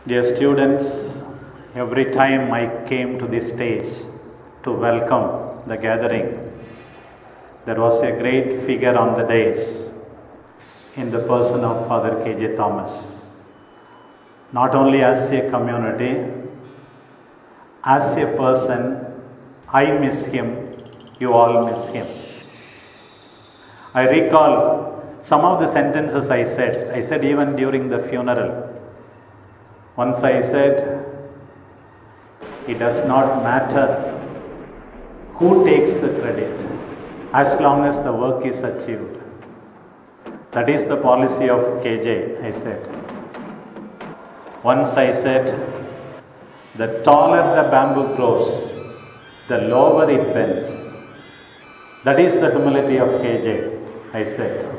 Dear students, every time I came to this stage to welcome the gathering, there was a great figure on the dais in the person of Father K.J. Thomas. Not only as a community, as a person, I miss him, you all miss him. I recall some of the sentences I said even during the funeral. Once I said, it does not matter who takes the credit as long as the work is achieved. That is the policy of KJ, I said. Once I said, the taller the bamboo grows, the lower it bends. That is the humility of KJ, I said.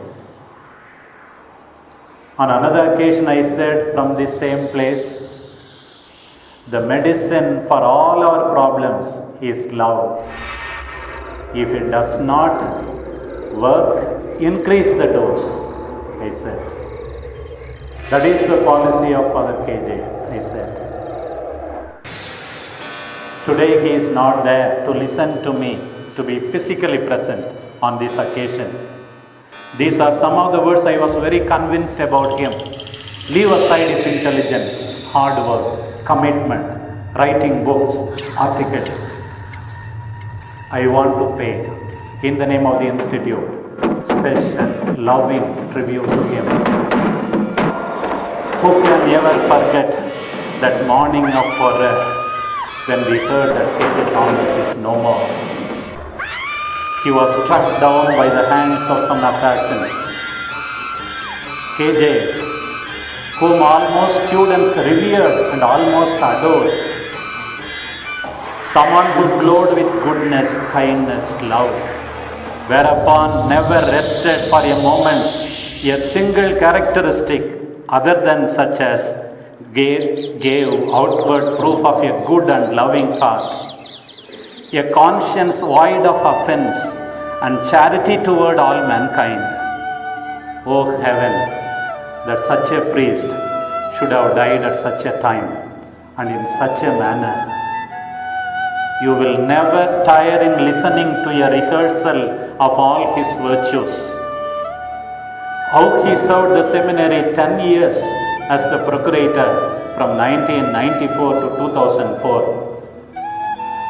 On another occasion I said from this same place, the medicine for all our problems is love. If it does not work, increase the dose, I said. That is the policy of Father KJ, I said. Today he is not there to listen to me, to be physically present on this occasion. These are some of the words I was very convinced about him. Leave aside his intelligence, hard work, commitment, writing books, articles. I want to pay, in the name of the Institute, special, loving tribute to him. Who can ever forget that morning of horror when we heard that K.J. Thomas is no more? He was struck down by the hands of some assassins. KJ, whom almost students revered and almost adored, someone who glowed with goodness, kindness, love, whereupon never rested for a moment a single characteristic other than such as gave outward proof of a good and loving heart, a conscience void of offense, and charity toward all mankind. Oh heaven, that such a priest should have died at such a time and in such a manner. You will never tire in listening to a rehearsal of all his virtues. How he served the seminary 10 years as the procurator from 1994 to 2004.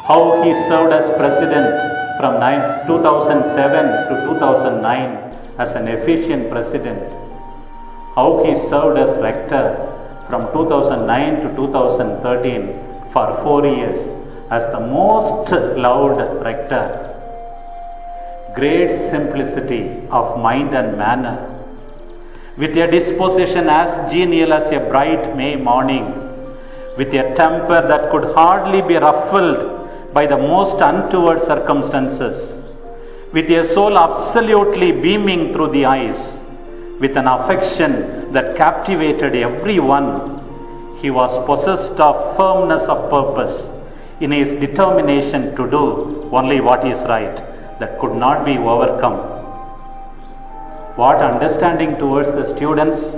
How he served as president from 2007 to 2009 as an efficient president. How he served as rector from 2009 to 2013 for 4 years as the most loved rector. Great simplicity of mind and manner, with a disposition as genial as a bright May morning, with a temper that could hardly be ruffled by the most untoward circumstances, with a soul absolutely beaming through the eyes, with an affection that captivated everyone. He was possessed of firmness of purpose in his determination to do only what is right, that could not be overcome. What understanding towards the students,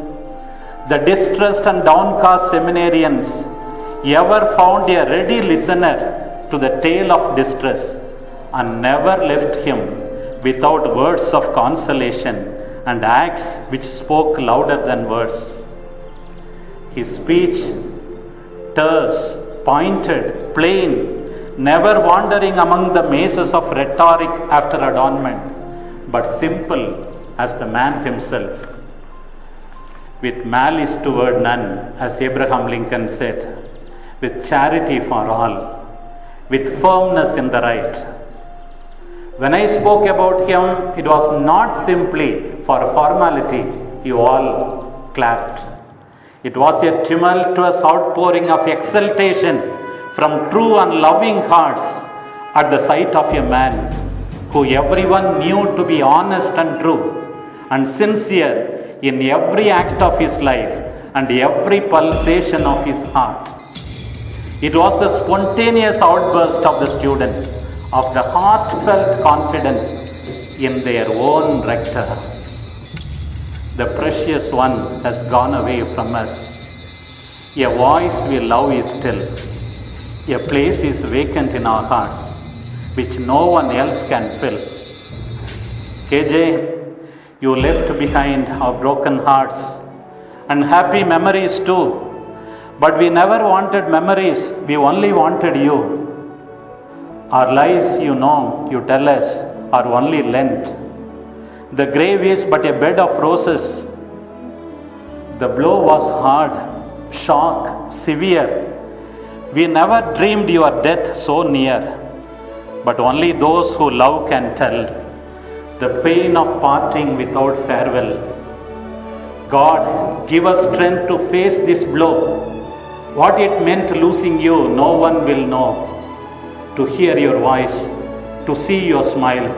the distressed and downcast seminarians ever found a ready listener to the tale of distress and never left him without words of consolation and acts which spoke louder than words. His speech terse, pointed, plain, never wandering among the mazes of rhetoric after adornment, but simple as the man himself, with malice toward none, as Abraham Lincoln said, with charity for all, with firmness in the right. When I spoke about him, it was not simply for formality. You all clapped. It was a tumultuous outpouring of exultation from true and loving hearts at the sight of a man who everyone knew to be honest and true and sincere in every act of his life and every pulsation of his heart. It was the spontaneous outburst of the students of the heartfelt confidence in their own rector. The precious one has gone away from us. A voice we love is still. A place is vacant in our hearts, which no one else can fill. KJ, you left behind our broken hearts and happy memories too. But we never wanted memories, we only wanted you. Our lives, you know, you tell us, are only lent. The grave is but a bed of roses. The blow was hard, shock, severe. We never dreamed your death so near. But only those who love can tell the pain of parting without farewell. God, give us strength to face this blow. What it meant losing you, no one will know. To hear your voice, to see your smile,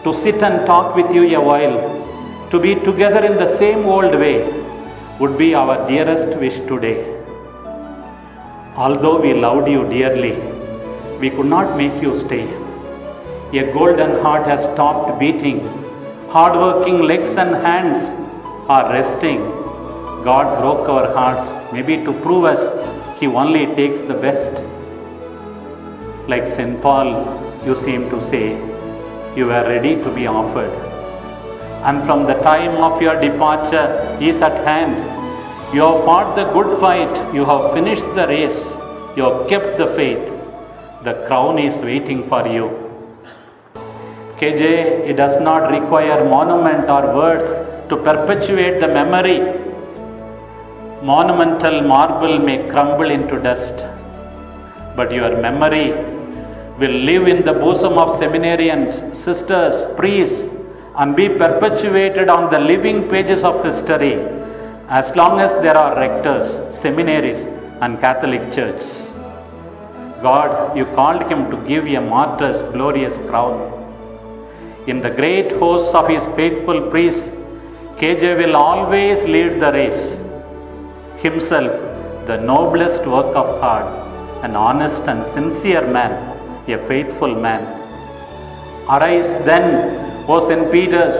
to sit and talk with you a while, to be together in the same old way, would be our dearest wish today. Although we loved you dearly, we could not make you stay. A golden heart has stopped beating. Hard-working legs and hands are resting. God broke our hearts, maybe to prove us He only takes the best. Like St. Paul, you seem to say, you were ready to be offered. And from the time of your departure is at hand. You have fought the good fight, you have finished the race, you have kept the faith. The crown is waiting for you. KJ, it does not require monument or words to perpetuate the memory. Monumental marble may crumble into dust, but your memory will live in the bosom of seminarians, sisters, priests, and be perpetuated on the living pages of history as long as there are rectors, seminaries, and Catholic Church. God, you called him to give a martyr's glorious crown. In the great hosts of his faithful priests, KJ will always lead the race. Himself, the noblest work of art, an honest and sincere man, a faithful man. Arise then, O St. Peter's,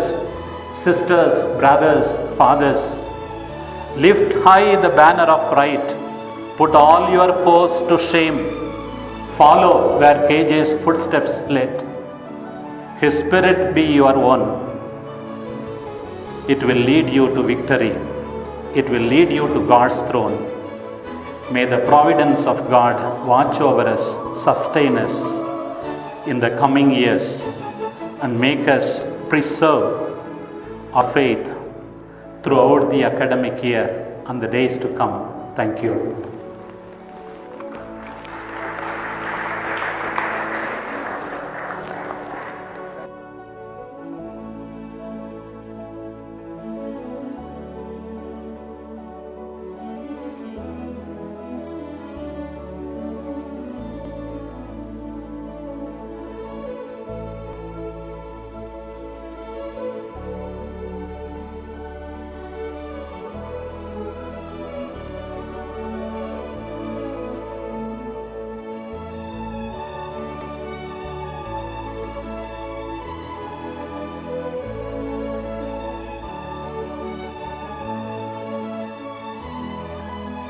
sisters, brothers, fathers. Lift high the banner of right. Put all your foes to shame. Follow where KJ's footsteps led. His spirit be your own. It will lead you to victory. It will lead you to God's throne. May the providence of God watch over us, sustain us in the coming years, and make us preserve our faith throughout the academic year and the days to come. Thank you.